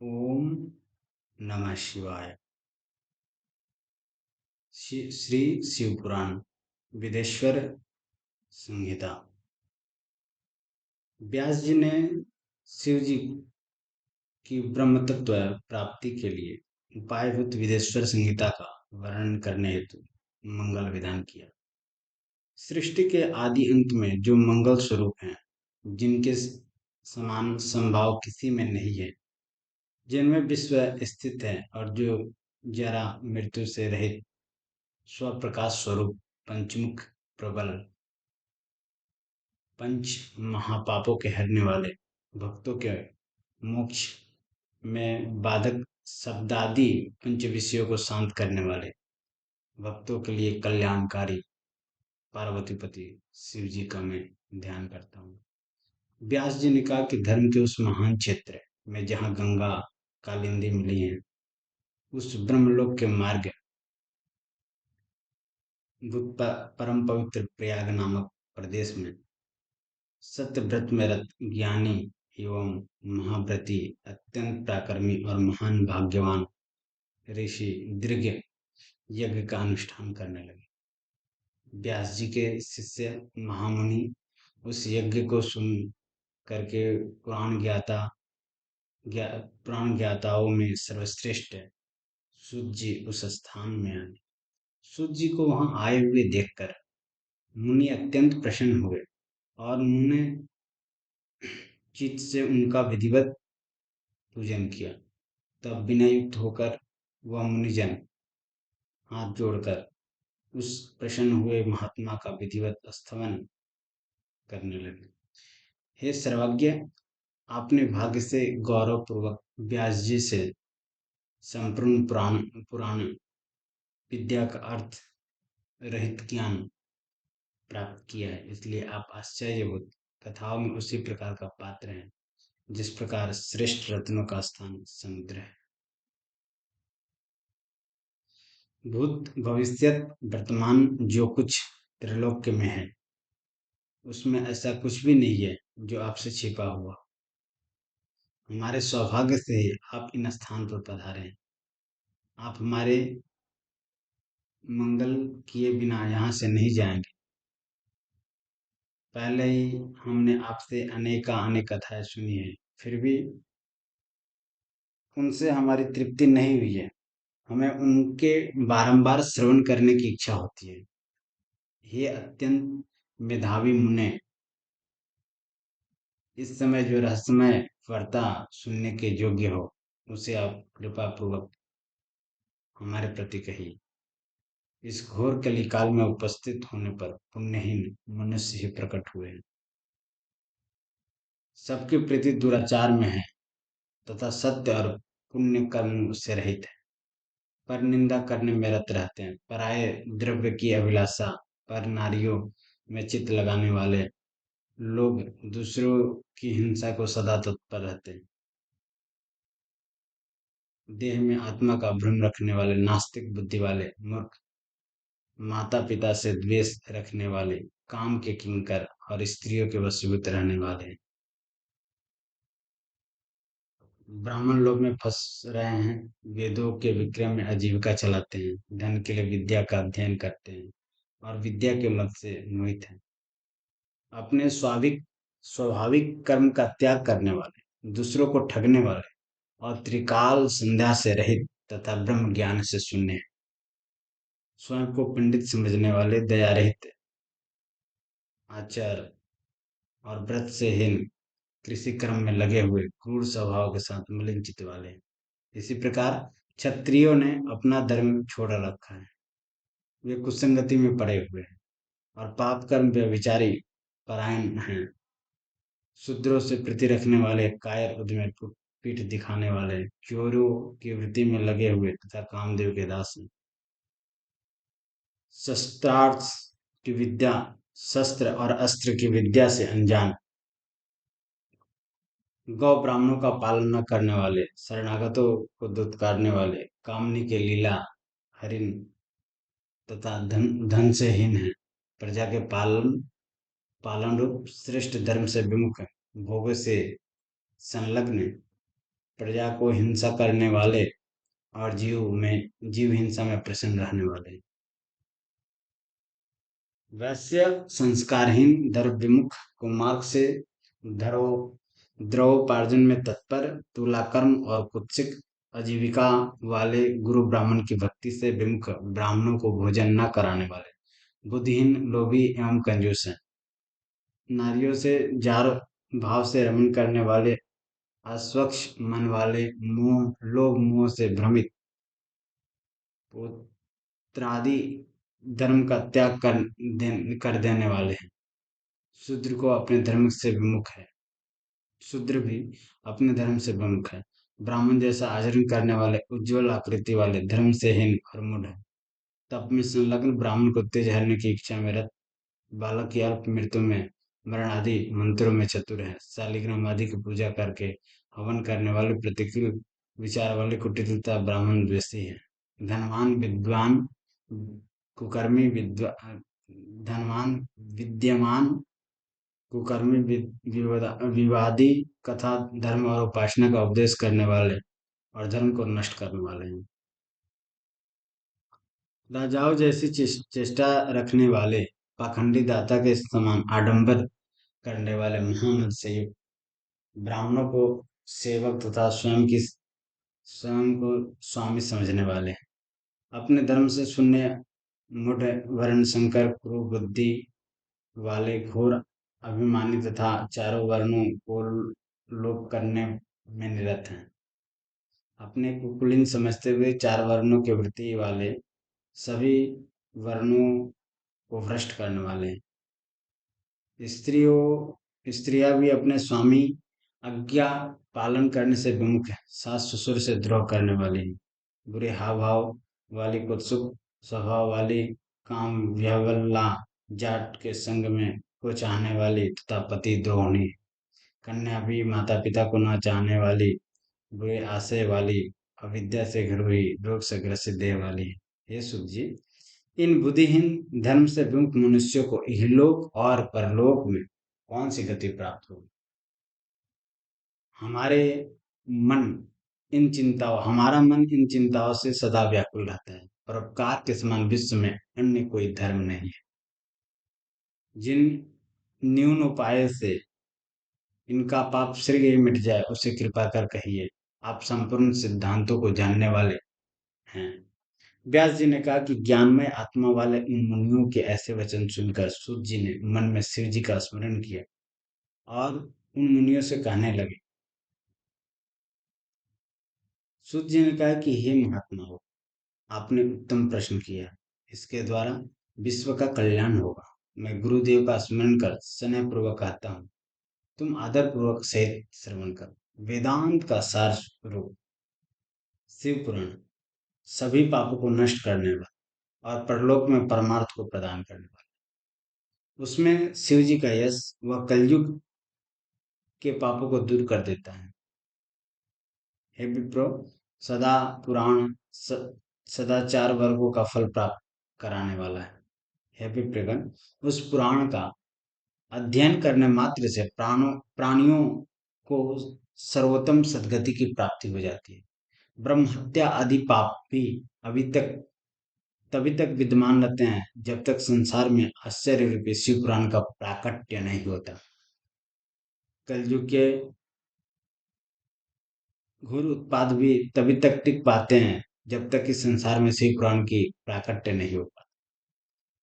ओम नमः शिवाय। श्री शिव पुराण विदेश्वर संहिता। व्यास जी ने शिव जी की ब्रह्म तत्व प्राप्ति के लिए उपायभूत विदेश्वर संहिता का वर्णन करने हेतु मंगल विधान किया। सृष्टि के आदि अंत में जो मंगल स्वरूप हैं, जिनके समान संभाव किसी में नहीं है, जिनमें विश्व स्थित है और जो जरा मृत्यु से रहित स्वप्रकाश स्वरूप पंचमुख प्रबल पंच महापापों के हरने वाले भक्तों के मोक्ष में बाधक शब्दादि पंच विषयों को शांत करने वाले भक्तों के लिए कल्याणकारी पार्वतीपति शिव जी का मैं ध्यान करता हूँ। व्यास जी ने कहा कि धर्म के उस महान क्षेत्र में जहाँ गंगा कालिंदी मिली है, उस ब्रह्मलोक के मार्ग परम पवित्र प्रयाग नामक प्रदेश में सत्यव्रत में रत ज्ञानी एवं महाव्रती अत्यंत पराक्रमी और महान भाग्यवान ऋषि दीर्घ यज्ञ का अनुष्ठान करने लगे। व्यास जी के शिष्य महामुनि उस यज्ञ को सुन करके ज्ञा, पुराण ज्ञाताओं में सर्वश्रेष्ठ सूत जी उस स्थान में आए। सूत जी को वहां आए हुए देखकर मुनि अत्यंत प्रसन्न हुए और उन्होंने चित्त से उनका विधिवत पूजन किया। तब विनयुक्त होकर वह मुनिजन हाथ जोड़कर उस प्रसन्न हुए महात्मा का विधिवत स्तवन करने लगे। हे सर्वज्ञ, आपने भाग्य से गौरव पूर्वक व्यास जी से संपूर्ण पुराण पुराण विद्या का अर्थ रहित ज्ञान प्राप्त किया है, इसलिए आप आश्चर्यभूत कथाओं में उसी प्रकार का पात्र हैं जिस प्रकार श्रेष्ठ रत्नों का स्थान समुद्र है। भूत भविष्यत वर्तमान जो कुछ त्रिलोक में है, उसमें ऐसा कुछ भी नहीं है जो आपसे छिपा हुआ। हमारे सौभाग्य से ही आप इन स्थान पर पधारे हैं। आप हमारे मंगल किए बिना यहाँ से नहीं जाएंगे। पहले ही हमने आपसे अनेक कथाएं सुनी है, फिर भी उनसे हमारी तृप्ति नहीं हुई है। हमें उनके बारंबार श्रवण करने की इच्छा होती है। हे अत्यंत मेधावी मुने, इस समय जो रहस्यमय वार्ता सुनने के योग्य हो, उसे आप कृपा पूर्वक हमारे प्रति कहिए। इस घोर कलिकाल में उपस्थित होने पर पुण्यहीन मनुष्य ही प्रकट हुए हैं। सबकी प्रीति दुराचार में है तथा सत्य और पुण्य कर्म से रहित है। पर निंदा करने में रत रहते हैं। पराये द्रव्य की अभिलाषा पर नारियों में चित्त लगाने वाले लोग दूसरों की हिंसा को सदा तत्पर रहते हैं। देह में आत्मा का भ्रम रखने वाले नास्तिक बुद्धि वाले मूर्ख, माता पिता से द्वेष रखने वाले, काम के किंकर और स्त्रियों के वशीभूत रहने वाले ब्राह्मण लोग में फंस रहे हैं। वेदों के विक्रय में आजीविका चलाते हैं, धन के लिए विद्या का अध्ययन करते हैं और विद्या के मत से मोहित हैं। अपने स्वाभाविक कर्म का त्याग करने वाले, दूसरों को ठगने वाले और त्रिकाल संध्या से रहित तथा ब्रह्म ज्ञान से शून्य हैं। स्वयं को पंडित समझने वाले, दया रहित आचार और व्रत से हीन, कृषि कर्म में लगे हुए, क्रूर स्वभाव के साथ मलिन चित्त वाले हैं। इसी प्रकार क्षत्रियों ने अपना धर्म छोड़ रखा है। वे कुसंगति में पड़े हुए हैं और पाप कर्म व्यभिचारी परायण हैं। शूद्रों से प्रीति रखने वाले, कायर उद्यमी, पीठ दिखाने वाले, चोरों की वृत्ति में लगे हुए तथा कामदेव के दास हैं। शस्त्रार्थ की विद्या, शस्त्र और अस्त्र की विद्या से अनजान, गौ ब्राह्मणों का पालन न करने वाले, शरणागतों को दुत्कारने वाले, कामनी के लीला हरिण तथा धन से हीन है। प्रजा के पालन रूप श्रेष्ठ धर्म से विमुख है। भोग से संलग्न प्रजा को हिंसा करने वाले और जीव हिंसा में प्रसन्न रहने वाले। वैश्य संस्कारहीन द्रव्यमुख को मार्ग से धरो द्रव्योपार्जन में तत्पर, तुलाकर्म और कुत्सित आजीविका वाले गुरु ब्राह्मण की भक्ति से विमुख ब्राह्मणों को भोजन न कराने वाले बुद्धिहीन, लोभी एवं कंजूस हैं। नारियों से जार भाव से रमण करने वाले, अस्वच्छ मन वाले, लोभ मोह से भ्रमित, पुत्रादि धर्म का त्याग कर देने वाले हैं। शूद्र को अपने धर्म से विमुख है शूद्र भी अपने धर्म से विमुख है। ब्राह्मण जैसा आचरण करने वाले, उज्ज्वल आकृति वाले, धर्म से हीन और मूढ़ है। तप में संलग्न ब्राह्मण को तेज हरने की इच्छा में रत, बालक की अल्प मृत्यु में, मरण आदि मंत्रों में चतुर है। शालिग्राम आदि की पूजा करके हवन करने वाले, प्रतिकूल विचार वाले, कुटिलता ब्राह्मण द्वेषी है। धनवान विद्वान कुकर्मी विद्वा धनवान विद्यमान कुकर्मी विवादी, कथा धर्म और उपासना का उपदेश करने वाले और धर्म को नष्ट करने वाले हैं। राजाओं जैसी चेष्टा रखने वाले, पाखंडी दाता के समान आडंबर करने वाले, महामद से युक्त ब्राह्मणों को सेवक तथा स्वयं को स्वामी समझने वाले, अपने धर्म से शून्य, मूढ़, वर्ण संकर, क्रूर बुद्धि वाले, घोर अभिमानी तथा चारों वर्णों को लोप करने में निरत हैं। अपने को कुलीन समझते हुए चार वर्णों के वृत्ति वाले, सभी वर्णों को भ्रष्ट करने वाले हैं। स्त्रियां भी अपने स्वामी आज्ञा पालन करने से विमुख है। सास ससुर से द्रोह करने वाली है। बुरे हाव भाव वाली, कुत्सित स्वभाव वाली, काम व्यवला, जाट के संग में को चाहने वाली तथा पति द्रोहिणी, कन्या भी माता पिता को न चाहने वाली, बुरे आशय वाली, अविद्या से घिरी हुई, रोग से ग्रसित देह वाली है। हे सुख जी, इन बुद्धिहीन धर्म से विमुख मनुष्यों को इहलोक और परलोक में कौन सी गति प्राप्त होगी? हमारे मन हमारा मन इन चिंताओं से सदा व्याकुल रहता है। परोपकार के समान विश्व में अन्य कोई धर्म नहीं है। जिन न्यून उपाय से इनका पाप शीघ्र ही मिट जाए, उसे कृपा कर कहिए। आप संपूर्ण सिद्धांतों को जानने वाले हैं। व्यास जी ने कहा कि ज्ञानमय आत्मा वाले उन मुनियों के ऐसे वचन सुनकर सूत जी ने मन में शिव जी का स्मरण किया और उन मुनियों से कहने लगे। सूत जी ने कहा कि हे महात्मा हो, आपने उत्तम प्रश्न किया। इसके द्वारा विश्व का कल्याण होगा। मैं गुरुदेव का स्मरण कर स्नेह पूर्वक कहता हूँ, तुम आदर पूर्वक सहित श्रवण करो। वेदांत का सार स्वरूप शिव पुराण सभी पापों को नष्ट करने वाला और परलोक में परमार्थ को प्रदान करने वाला। उसमें शिव जी का यश वह कलयुग के पापों को दूर कर देता है। हे विप्रो, सदा पुराण सदाचार वर्गों का फल प्राप्त कराने वाला है। हे विप्रगण, उस पुराण का अध्ययन करने मात्र से प्राणियों को सर्वोत्तम सदगति की प्राप्ति हो जाती है। ब्रह्म हत्या आदि पाप भी अभी तक तभी तक विद्यमान रहते हैं जब तक संसार में आश्चर्य रूपी शिव पुराण का प्राकट्य नहीं होता। कलयुग के घोर उत्पाद भी तभी तक टिक पाते हैं जब तक कि संसार में शिव पुराण की प्राकट्य नहीं हो पाता।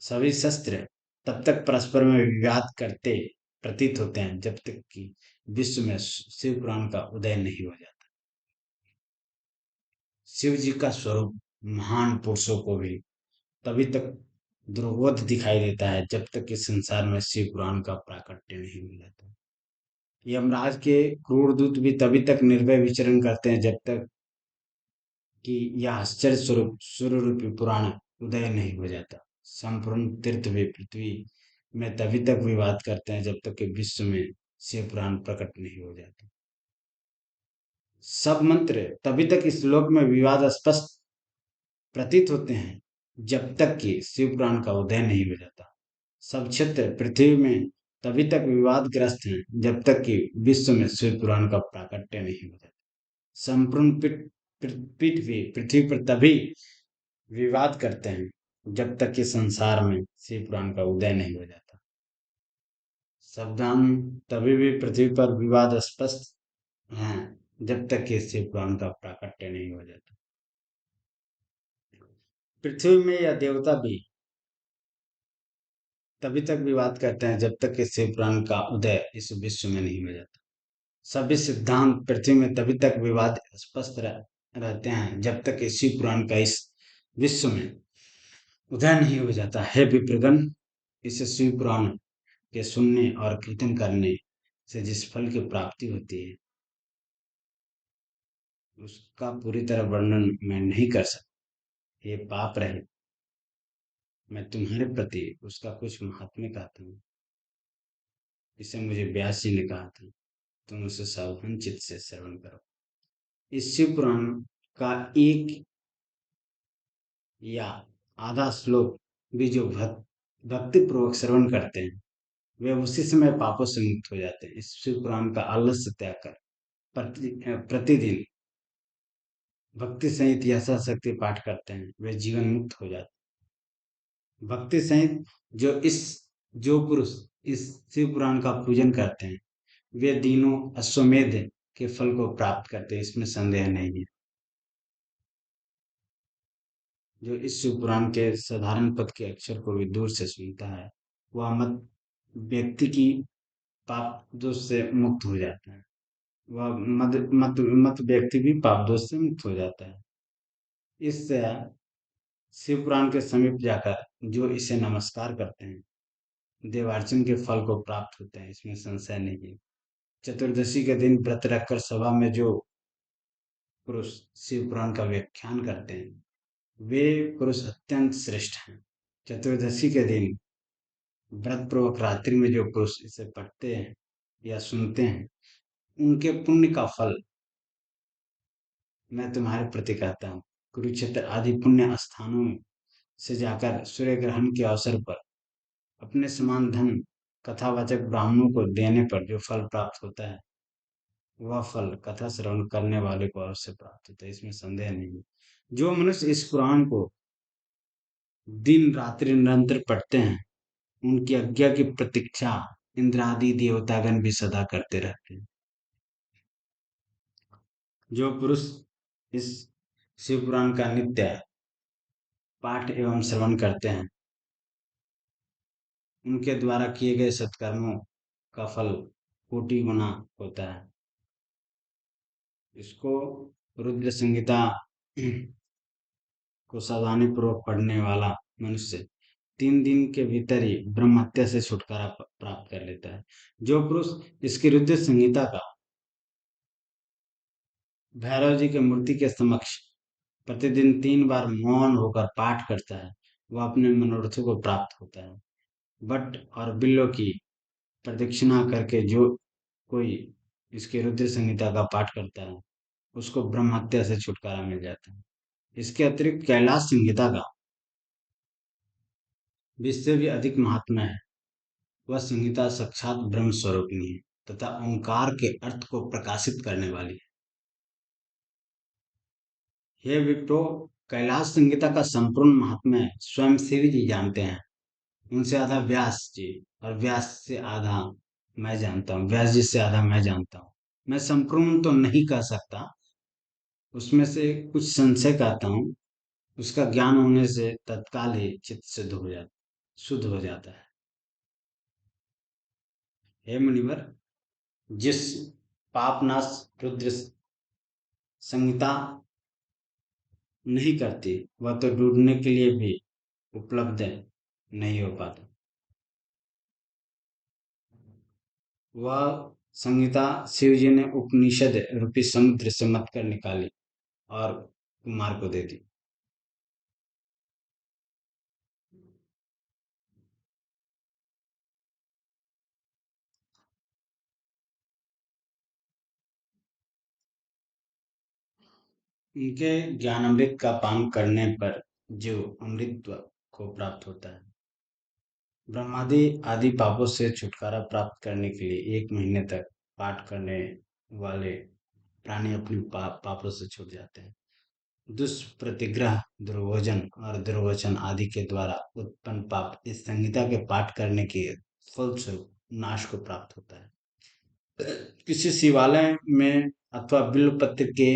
सभी शस्त्र तब तक परस्पर में विवाद करते प्रतीत होते हैं जब तक कि विश्व में शिव पुराण का उदय नहीं हो जाता। शिव जी का स्वरूप महान पुरुषों को भी तभी तक दुर्बोध दिखाई देता है जब तक कि संसार में शिव पुराण का प्राकट्य नहीं हो जाता। यमराज के क्रूर दूत भी तभी तक निर्भय विचरण करते हैं जब तक कि यह आश्चर्य स्वरूप सूर्य रूपी पुराण उदय नहीं हो जाता। संपूर्ण तीर्थ भी पृथ्वी में तभी तक विवाद करते हैं जब तक कि विश्व में शिव पुराण प्रकट नहीं हो जाता। सब मंत्र तभी तक इस लोक में विवाद स्पष्ट प्रतीत होते हैं जब तक कि शिव पुराण का उदय नहीं हो जाता। सब क्षेत्र पृथ्वी में तभी तक विवादग्रस्त हैं जब तक कि विश्व में शिव पुराण का प्राकट्य नहीं हो जाता। संपूर्ण पृथ्वी पर तभी विवाद करते हैं जब तक कि संसार में शिव पुराण का उदय नहीं हो जाता। सावधान, तभी भी पृथ्वी पर विवाद स्पष्ट हैं जब तक कि शिव पुराण का प्राकट्य नहीं हो जाता। पृथ्वी में या देवता भी तभी तक विवाद करते हैं जब तक कि शिव पुराण का उदय इस विश्व में नहीं हो जाता। सभी सिद्धांत पृथ्वी में तभी तक विवाद स्पष्ट रहते हैं जब तक कि शिव पुराण का इस विश्व में उदय नहीं हो जाता है। विप्रगण, इस शिव पुराण के सुनने और कीर्तन करने से जिस फल की प्राप्ति होती है उसका पूरी तरह वर्णन मैं नहीं कर सकता। ये पाप रहे, मैं तुम्हारे प्रति उसका कुछ महात्म्य कहता हूँ। इसे मुझे व्यास जी ने कहा था, तुम उसे सावधान चित्त से श्रवण करो। इस शिव पुराण का एक या आधा श्लोक भी जो भक्ति पूर्वक श्रवण करते हैं वे उसी समय पापों से मुक्त हो जाते हैं। इस शिव पुराण का आलस्य त्याग कर प्रतिदिन भक्ति सहित यथाशक्ति पाठ करते हैं वे जीवन मुक्त हो जाते हैं। भक्ति सहित जो पुरुष इस शिव पुराण का पूजन करते हैं वे तीनों अश्वमेध के फल को प्राप्त करते हैं, इसमें संदेह नहीं है। जो इस शिव पुराण के साधारण पद के अक्षर को भी दूर से सुनता है वह मत व्यक्ति की पाप दोष से मुक्त हो जाता है। वह मत मत मत व्यक्ति भी पाप दोष से मुक्त हो जाता है। इससे शिव पुराण के समीप जाकर जो इसे नमस्कार करते हैं देवार्चन के फल को प्राप्त होते हैं, इसमें संशय नहीं है। चतुर्दशी के दिन व्रत रखकर सभा में जो पुरुष शिव पुराण का व्याख्यान करते हैं वे पुरुष अत्यंत श्रेष्ठ हैं। चतुर्दशी के दिन व्रत पूर्वक रात्रि में जो पुरुष इसे पढ़ते हैं या सुनते हैं उनके पुण्य का फल मैं तुम्हारे प्रति कहता हूँ। कुरुक्षेत्र आदि पुण्य स्थानों से जाकर सूर्य ग्रहण के अवसर पर अपने समान धन कथावाचक ब्राह्मणों को देने पर जो फल प्राप्त होता है वह फल कथा श्रवण करने वाले को अवश्य प्राप्त होता है, इसमें संदेह नहीं है। जो मनुष्य इस कुरान को दिन रात्रि निरंतर पढ़ते हैं उनकी आज्ञा की प्रतीक्षा इंद्र आदि देवतागण भी सदा करते रहते हैं। जो पुरुष इस शिव पुराण का नित्य पाठ एवं श्रवण करते हैं उनके द्वारा किए गए सत्कर्मों का फल कोटि गुना होता है। इसको रुद्र संहिता को सावधानी पूर्वक पढ़ने वाला मनुष्य 3 दिन के भीतर ही ब्रह्म हत्या से छुटकारा प्राप्त कर लेता है। जो पुरुष इसकी रुद्र संहिता का भैरव जी की मूर्ति के समक्ष प्रतिदिन 3 बार मौन होकर पाठ करता है वह अपने मनोरथों को प्राप्त होता है। बट और बिल्लों की प्रदक्षिणा करके जो कोई इसके रुद्र संहिता का पाठ करता है उसको ब्रह्म हत्या से छुटकारा मिल जाता है। इसके अतिरिक्त कैलाश संहिता का जिससे भी अधिक महात्मा है वह संहिता साक्षात ब्रह्म स्वरूपिणी है तथा ओंकार के अर्थ को प्रकाशित करने वाली है। हे विप्रो, कैलाश संहिता का संपूर्ण महात्म्य स्वयं शिव जी जानते हैं। उनसे आधा व्यास जी और व्यास से आधा मैं जानता हूँ, व्यास जी से आधा मैं जानता हूँ। मैं संपूर्ण तो नहीं कह सकता, उसमें से कुछ संशय कहता हूँ। उसका ज्ञान होने से तत्काल ही चित्त शुद्ध हो जाता है। हे मुनिवर, जिस पापनाश रुद्र संहिता नहीं करती वह तो ढूंढने के लिए भी उपलब्ध नहीं हो पाता। वह संहिता शिव जी ने उपनिषद रूपी समुद्र से मत कर निकाली और कुमार को दे दी। उनके ज्ञानामृत का पान करने पर जो अमृतत्व को प्राप्त होता है ब्रह्मादि आदि पापों से छुटकारा प्राप्त करने के लिए 1 महीने तक पाठ करने वाले प्राणी अपने पापों से छूट जाते हैं। दुष्प्रतिग्रह, दुर्भोजन और दुर्वचन आदि के द्वारा उत्पन्न पाप इस संहिता के पाठ करने के फलस्वरूप नाश को प्राप्त होता है। किसी शिवालय में अथवा बिल्वपत्र के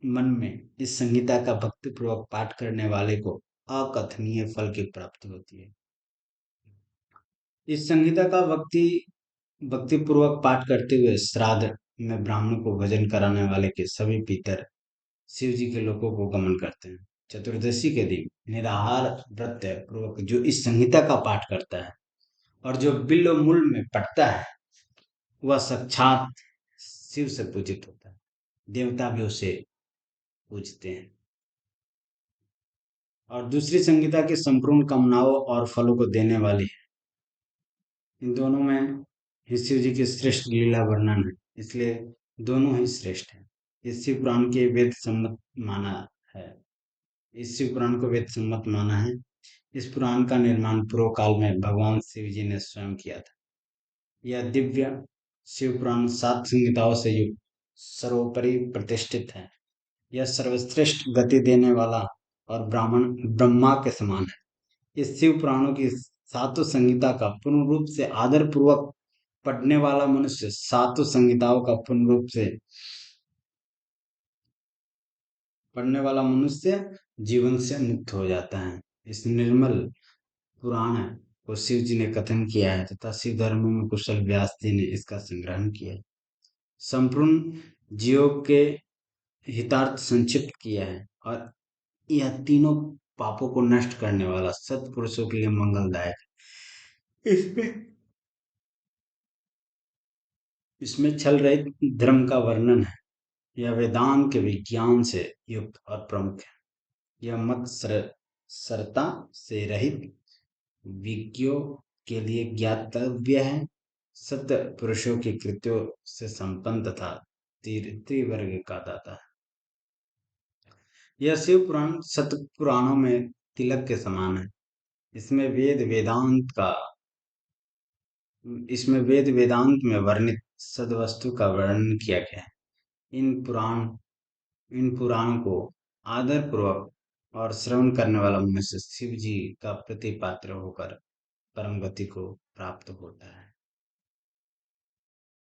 मन में इस संहिता का भक्तिपूर्वक पाठ करने वाले को अकथनीय फल की प्राप्ति होती है। इस संहिता का भक्ति पूर्वक पाठ करते हुए श्राद्ध में ब्राह्मणों को भोजन कराने वाले के सभी पितर शिव जी के लोकों को गमन करते हैं। चतुर्दशी के दिन निराहार व्रत पूर्वक जो इस संहिता का पाठ करता है और जो बिल्व मूल में पढ़ता है, वह साक्षात शिव से पूजित होता है। देवता भी उसे पूजते हैं। और दूसरी संहिता की संपूर्ण कामनाओं और फलों को देने वाली है। इन दोनों में ही शिव जी की श्रेष्ठ लीला वर्णन है, इसलिए दोनों ही श्रेष्ठ हैं। इस शिव पुराण के वेद सम्मत माना है। इस शिव पुराण को वेद सम्मत माना है। इस पुराण का निर्माण पूर्व काल में भगवान शिव जी ने स्वयं किया था। यह दिव्य शिव पुराण 7 संहिताओं से युक्त सर्वोपरि प्रतिष्ठित है। यह सर्वश्रेष्ठ गति देने वाला और ब्रह्मा के समान है। इस शिव पुराणों की सातों संहिता का पूर्ण रूप से आदर पूर्वक पढ़ने वाला मनुष्य सातों संहिताओं का पूर्ण रूप से पढ़ने वाला मनुष्य जीवन से मुक्त हो जाता है। इस निर्मल पुराण को शिव जी ने कथन किया है तथा शिव धर्म में कुशल व्यास जी ने इसका संग्रहण किया है। संपूर्ण जीवों के हितार्थ संक्षिप्त किया है और यह तीनों पापों को नष्ट करने वाला सत्पुरुषों के लिए मंगलदायक है। इसमें इसमें छल रहित धर्म का वर्णन है। यह वेदांत के विज्ञान से युक्त और प्रमुख है। यह मत सरता से रहित विज्ञों के लिए ज्ञातव्य है। सत्य पुरुषों के कृत्यों से संपन्न तथा त्रिवर्ग का दाता है। यह शिव पुराण सत पुराणों में तिलक के समान है। इसमें वेद वेदांत में वर्णित सदवस्तु का वर्णन किया गया है। इन पुराण को आदर पूर्वक और श्रवण करने वाला मनुष्य शिव जी का प्रति पात्र होकर परम गति को प्राप्त होता है।